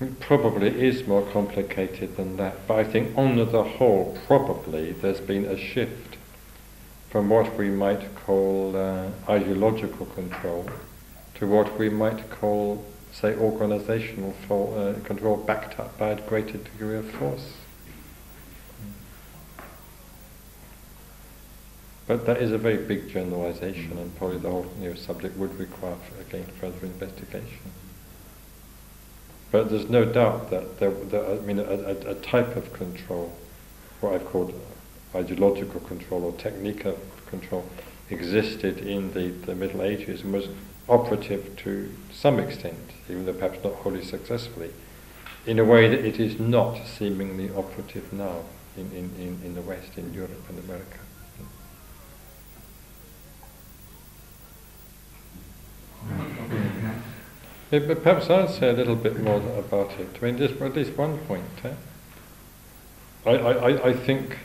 It probably is more complicated than that, but I think on the whole, probably there's been a shift from what we might call ideological control to what we might call, say, organizational control backed up by a greater degree of force. But that is a very big generalization, and probably the whole subject would require, again, further investigation. But there's no doubt that a type of control, what I've called ideological control or technique of control, existed in the Middle Ages and was operative to some extent, even though perhaps not wholly successfully, in a way that it is not seemingly operative now in the West, in Europe and America. Yeah, but perhaps I'll say a little bit more about it. I mean, just at least one point. I think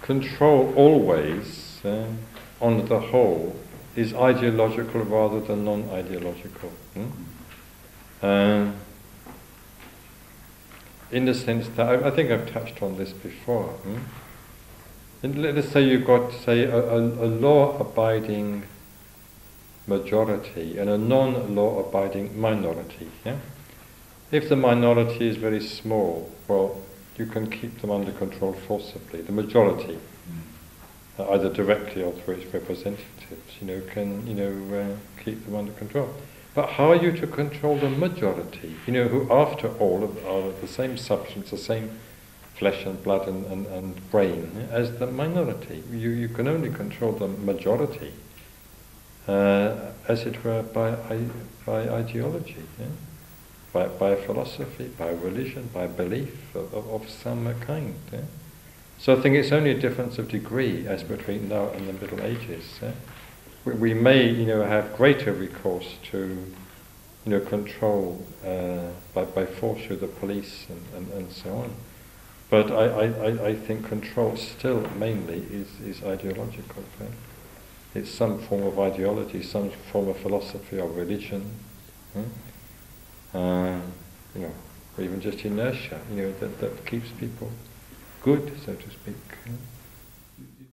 control always, on the whole, is ideological rather than non-ideological. In the sense that, I think I've touched on this before. Let's say you've got, say, a law-abiding majority and a non-law-abiding minority. Yeah? If the minority is very small, well, you can keep them under control forcibly. The majority, either directly or through its representatives, can keep them under control. But how are you to control the majority? Who, after all, are of the same substance, the same flesh and blood and brain as the minority. You can only control the majority, as it were, by ideology, by a philosophy, by religion, by belief of some kind. So I think it's only a difference of degree as between now and the Middle Ages. We may, have greater recourse to, control by force through the police and so on. But I think control still mainly is ideological. It's some form of ideology, some form of philosophy or religion, or even just inertia, that keeps people good, so to speak.